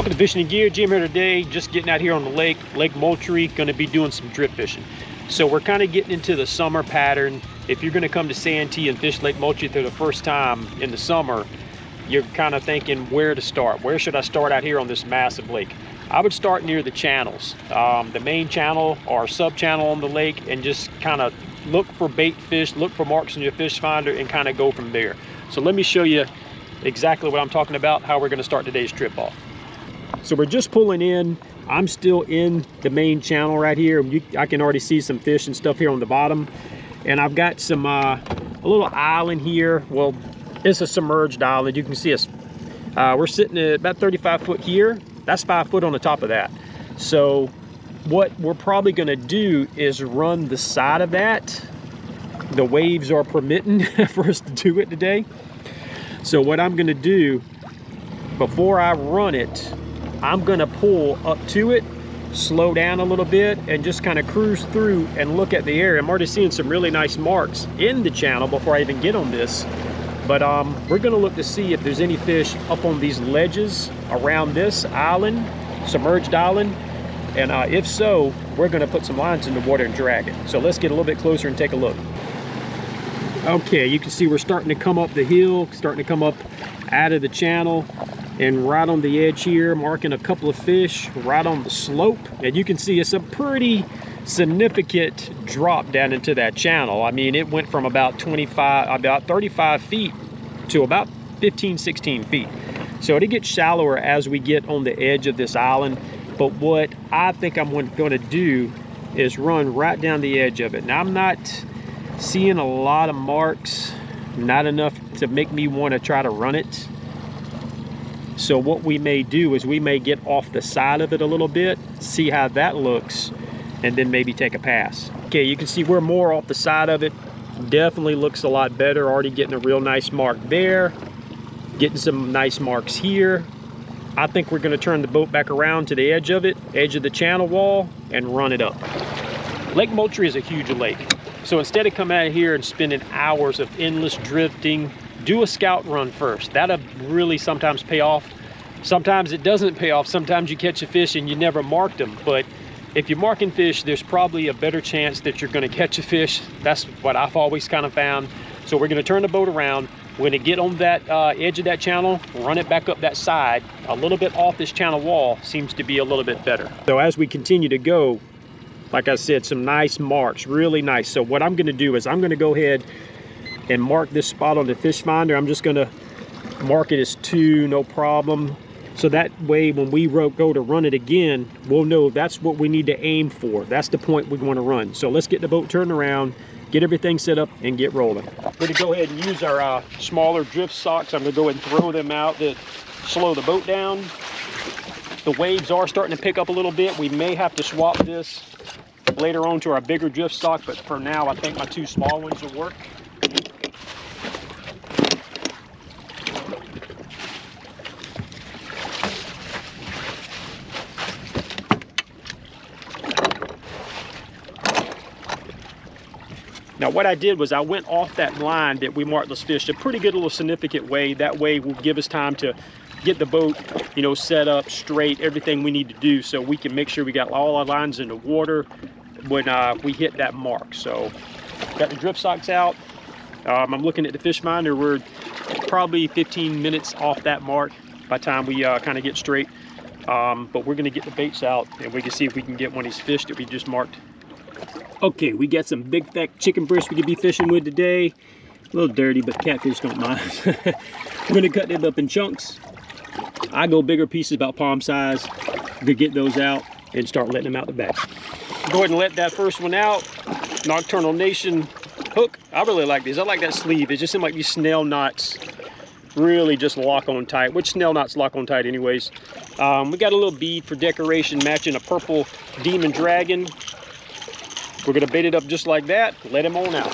Welcome to Fishing and Gear. Jim here today, just getting out here on the Lake Moultrie, going to be doing some drip fishing. So we're kind of getting into the summer pattern. If you're going to come to Santee and fish Lake Moultrie for the first time in the summer, you're kind of thinking where to start. Where should I start out here on this massive lake? I would start near the channels, the main channel or sub channel on the lake, and just kind of look for bait fish, look for marks in your fish finder, and kind of go from there. So let me show you exactly what I'm talking about, how we're going to start today's trip off. So we're just pulling in. I'm still in the main channel right here. I can already see some fish and stuff here on the bottom. And I've got some a little island here. Well, it's a submerged island. You can see us. We're sitting at about 35 foot here. That's 5 foot on the top of that. So what we're probably going to do is run the side of that. The waves are permitting for us to do it today. So what I'm going to do, before I run it, I'm gonna pull up to it, slow down a little bit, and just kind of cruise through and look at the area. I'm already seeing some really nice marks in the channel before I even get on this. But we're gonna look to see if there's any fish up on these ledges around this island, submerged island. And if so, we're gonna put some lines in the water and drag it. So let's get a little bit closer and take a look. Okay, you can see we're starting to come up the hill, starting to come up out of the channel. And right on the edge here, marking a couple of fish right on the slope. And you can see it's a pretty significant drop down into that channel. I mean, it went from about 35 feet to about 15, 16 feet. So it gets shallower as we get on the edge of this island. But what I think I'm going to do is run right down the edge of it. Now, I'm not seeing a lot of marks, not enough to make me want to try to run it. So what we may do is we may get off the side of it a little bit, see how that looks, and then maybe take a pass. Okay, you can see we're more off the side of it. Definitely looks a lot better. Already getting a real nice mark there. Getting some nice marks here. I think we're going to turn the boat back around to the edge of it, edge of the channel wall, and run it up. Lake Moultrie is a huge lake. So instead of coming out here and spending hours of endless drifting, do a scout run first. That'll really sometimes pay off. Sometimes it doesn't pay off. Sometimes you catch a fish and you never marked them. But if you're marking fish, there's probably a better chance that you're going to catch a fish. That's what I've always kind of found. So we're going to turn the boat around. We're going to get on that edge of that channel, run it back up that side. A little bit off this channel wall seems to be a little bit better. So as we continue to go, like I said, some nice marks, really nice. So what I'm going to do is I'm going to go ahead and mark this spot on the fish finder. I'm just gonna mark it as 2, no problem. So that way when we go to run it again, we'll know that's what we need to aim for. That's the point we want to run. So let's get the boat turned around, get everything set up, and get rolling. We're gonna go ahead and use our smaller drift socks. I'm gonna go ahead and throw them out to slow the boat down. The waves are starting to pick up a little bit. We may have to swap this later on to our bigger drift sock, but for now, I think my 2 small ones will work. Now what I did was I went off that line that we marked those fish a pretty good little significant way. That way will give us time to get the boat, you know, set up straight, everything we need to do so we can make sure we got all our lines in the water when we hit that mark. So got the drift socks out. I'm looking at the fish finder. We're probably 15 minutes off that mark by the time we kind of get straight. But we're gonna get the baits out and we can see if we can get one of these fish that we just marked. Okay, we got some big fat chicken breasts we could be fishing with today. A little dirty, but catfish don't mind. We're gonna cut them up in chunks. I go bigger pieces, about palm size, to get those out and start letting them out the back. Go ahead and let that first one out. Nocturnal Nation hook. I really like these. I like that sleeve. It just seems like these snail knots really just lock on tight, which snail knots lock on tight anyways. We got a little bead for decoration matching a purple demon dragon. We're gonna bait it up just like that, let him on out.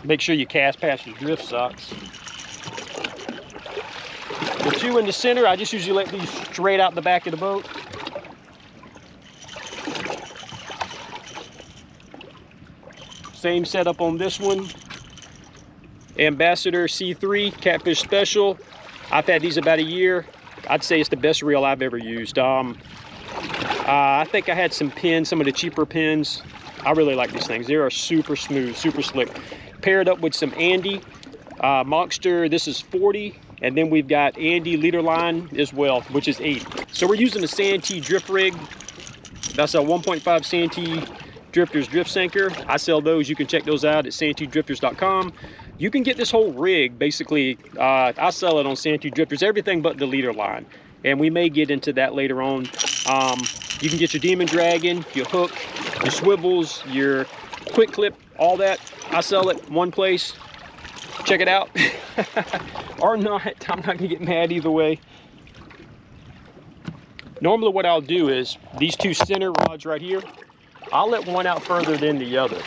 Make sure you cast past your drift socks. The 2 in the center, I just usually let these straight out the back of the boat. Same setup on this one. Ambassador C3 Catfish Special. I've had these about a year. I'd say it's the best reel I've ever used. I think I had some pins, some of the cheaper pins. I really like these things. They are super smooth, super slick. Paired up with some Andy Monster. This is 40. And then we've got Andy leader line as well, which is 80. So we're using the Santee drift rig. That's a 1.5 Santee Drifters drift sinker. I sell those. You can check those out at santeedrifters.com. You can get this whole rig, basically. I sell it on Santee Drifters, everything but the leader line. And we may get into that later on. You can get your Demon Dragon, your hook, your swivels, your quick clip, all that. I sell it one place. Check it out. Or not, I'm not gonna get mad either way. Normally what I'll do is these two center rods right here, I'll let one out further than the other.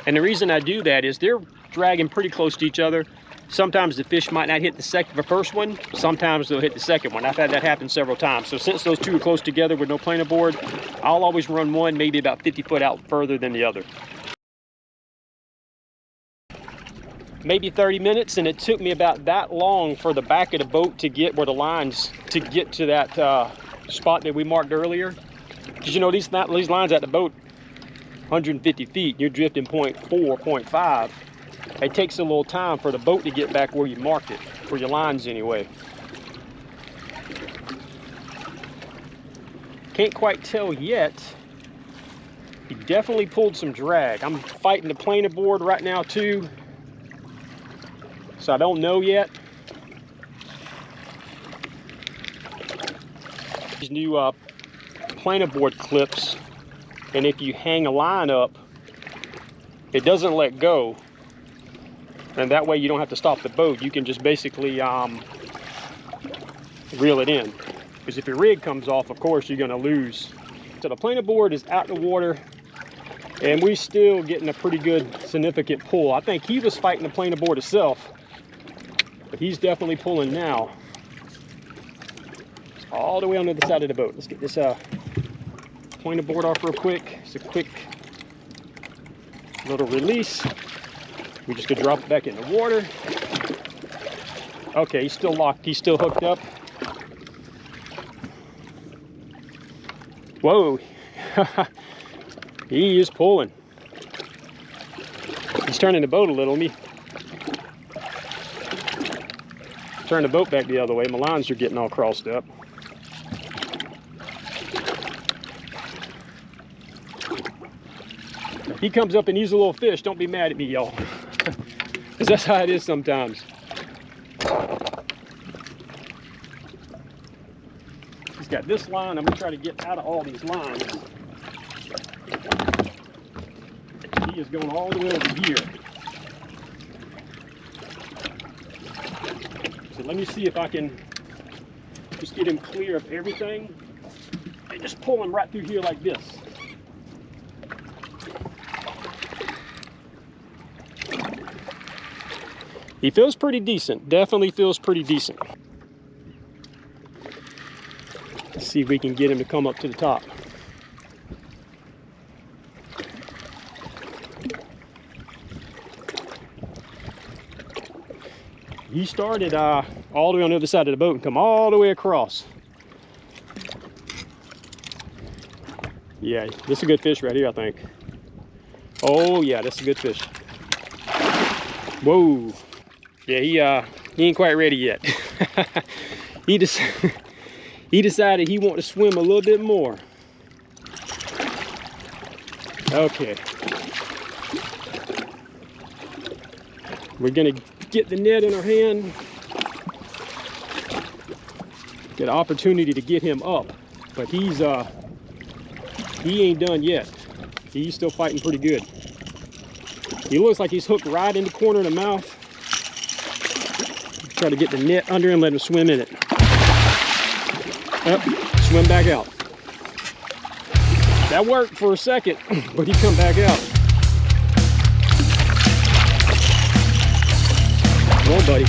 And the reason I do that is they're dragging pretty close to each other. Sometimes the fish might not hit the first one. Sometimes they'll hit the second one. I've had that happen several times. So since those two are close together with no planer board, I'll always run one maybe about 50 foot out further than the other. Maybe 30 minutes, and it took me about that long for the back of the boat to get where the lines, to get to that spot that we marked earlier. Because you know, these lines at the boat, 150 feet, you're drifting 0.4, 0.5. It takes a little time for the boat to get back where you marked it, for your lines anyway. Can't quite tell yet. He definitely pulled some drag. I'm fighting the planer board right now too, so I don't know yet. These new planer board clips, and if you hang a line up, it doesn't let go, and that way you don't have to stop the boat. You can just basically reel it in, because if your rig comes off, of course you're going to lose. So the planer board is out in the water, and we're still getting a pretty good significant pull. I think he was fighting the planer board itself, but he's definitely pulling now. All the way on the other side of the boat. Let's get this planer board off real quick. It's a quick little release. We just gonna drop it back in the water. Okay, he's still locked. He's still hooked up. Whoa. He is pulling. He's turning the boat a little. Let me turn the boat back the other way. My lines are getting all crossed up. He comes up and he's a little fish. Don't be mad at me, y'all. Because that's how it is sometimes. He's got this line. I'm going to try to get out of all these lines. He is going all the way over here. So let me see if I can just get him clear of everything. And just pull him right through here like this. He feels pretty decent. Definitely feels pretty decent. Let's see if we can get him to come up to the top. He started all the way on the other side of the boat and come all the way across. Yeah, this is a good fish right here, I think. Oh yeah, that's a good fish. Whoa. Yeah, he ain't quite ready yet. He decided he wanted to swim a little bit more. Okay. We're gonna get the net in our hand. Get an opportunity to get him up, but he ain't done yet. He's still fighting pretty good. He looks like he's hooked right in the corner of the mouth. Try to get the net under him, let him swim in it. Yep, swim back out. That worked for a second, but he come back out. Come on, buddy.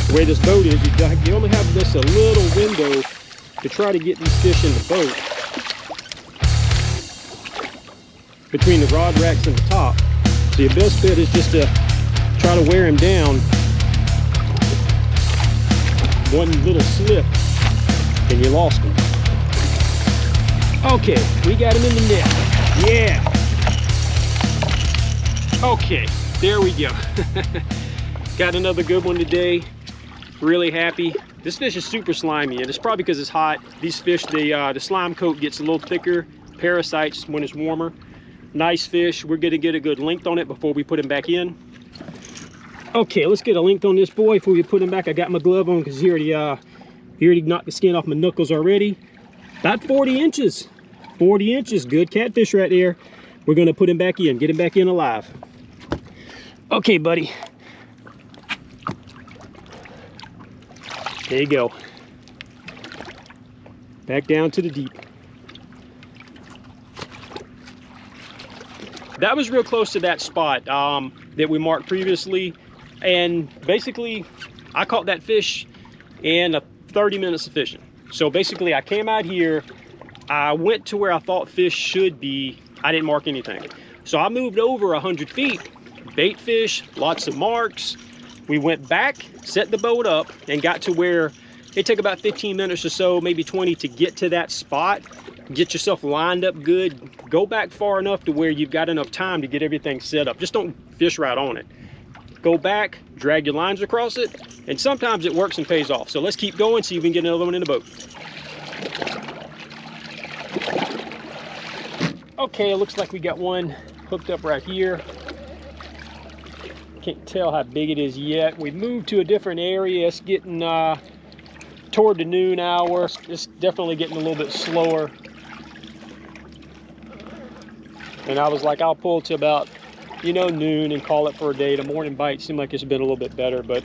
The way this boat is, you only have this a little window to try to get these fish in the boat between the rod racks and the top. So your best bet is just to try to wear them down. One little slip and you lost them. Okay, we got him in the net. Yeah. Okay, there we go. Got another good one today. Really happy. This fish is super slimy, and it's probably because it's hot. These fish, the slime coat gets a little thicker. Parasites when it's warmer. Nice fish. We're gonna get a good length on it before we put him back in. Okay, let's get a length on this boy before we put him back. I got my glove on because he already knocked the skin off my knuckles already. About 40 inches. 40 inches. Good catfish right there. We're gonna put him back in. Get him back in alive. Okay, buddy. There you go. Back down to the deep. That was real close to that spot that we marked previously. And basically, I caught that fish in 30 minutes of fishing. So basically, I came out here. I went to where I thought fish should be. I didn't mark anything. So I moved over 100 feet. Bait fish, lots of marks. We went back, set the boat up, and got to where it took about 15 minutes or so, maybe 20, to get to that spot. Get yourself lined up good. Go back far enough to where you've got enough time to get everything set up. Just don't fish right on it. Go back, drag your lines across it, and sometimes it works and pays off. So let's keep going, see if we can get another one in the boat. Okay, it looks like we got one hooked up right here. Can't tell how big it is yet. We moved to a different area. It's getting toward the noon hour. It's definitely getting a little bit slower. And I was like, I'll pull to about, you know, noon and call it for a day. The morning bite seemed like it's been a little bit better, but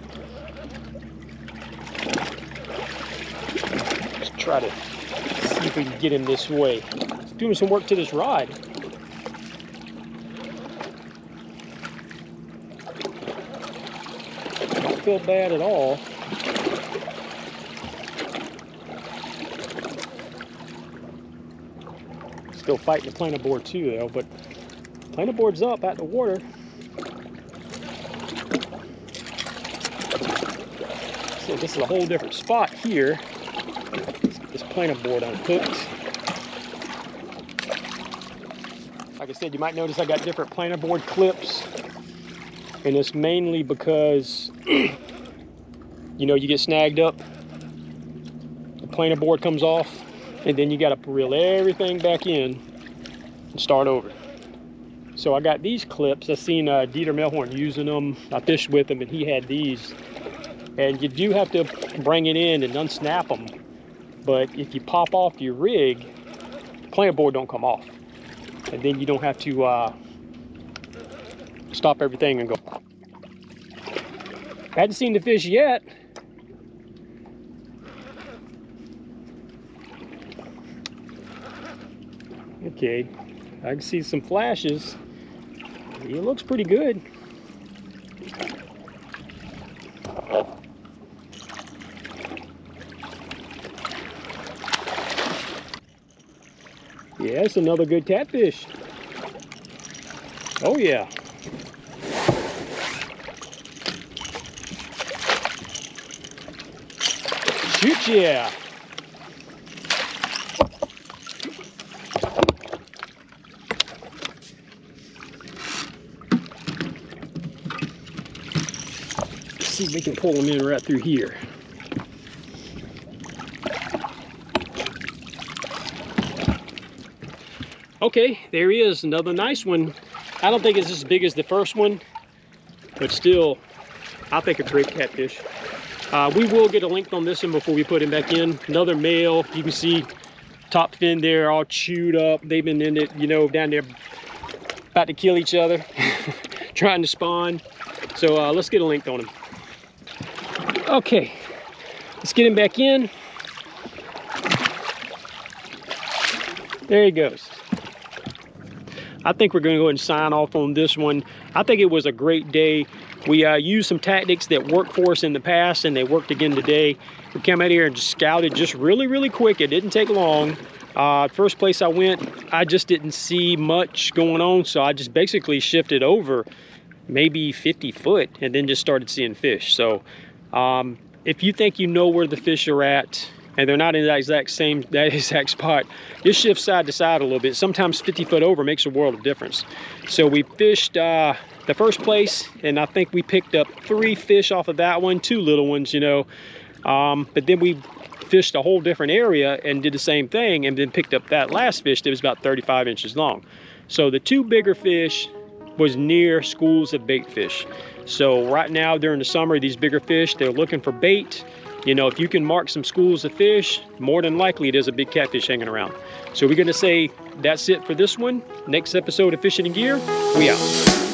let's try to see if we can get him this way. It's doing some work to this rod. Don't feel bad at all. Still fighting the planer board too though, but planer board's up out the water. So this is a whole different spot here. This planer board unhooked. Like I said, you might notice I got different planer board clips, and it's mainly because you know, you get snagged up, the planer board comes off, and then you got to reel everything back in and start over. So I got these clips. I seen Dieter Melhorn using them. I fished with him and he had these. And you do have to bring it in and unsnap them. But if you pop off your rig, the planer board don't come off. And then you don't have to stop everything and go. Hadn't seen the fish yet. Okay, I can see some flashes. It looks pretty good. Yeah, it's another good catfish. Oh yeah. Shoot yeah. See if we can pull them in right through here. Okay, there he is, another nice one. I don't think it's as big as the first one, but still, I think a great catfish. We will get a length on this one before we put him back in. Another male. You can see top fin there all chewed up. They've been in it, you know, down there about to kill each other, trying to spawn. So let's get a length on him. Okay, let's get him back in. There he goes. I think we're going to go ahead and sign off on this one. I think it was a great day. We used some tactics that worked for us in the past, and they worked again today. We came out here and just scouted just really quick. It didn't take long. First place I went, I just didn't see much going on, so I just basically shifted over maybe 50 foot and then just started seeing fish. So if you think you know where the fish are at and they're not in that exact spot, just shift side to side a little bit. Sometimes 50 foot over makes a world of difference. So we fished the first place, and I think we picked up 3 fish off of that one, 2 little ones, you know. But then we fished a whole different area and did the same thing, and then picked up that last fish that was about 35 inches long. So the 2 bigger fish was near schools of bait fish. So right now during the summer, these bigger fish, they're looking for bait. You know, if you can mark some schools of fish, more than likely there's a big catfish hanging around. So we're gonna say that's it for this one. Next episode of Fishing and Gear, we out.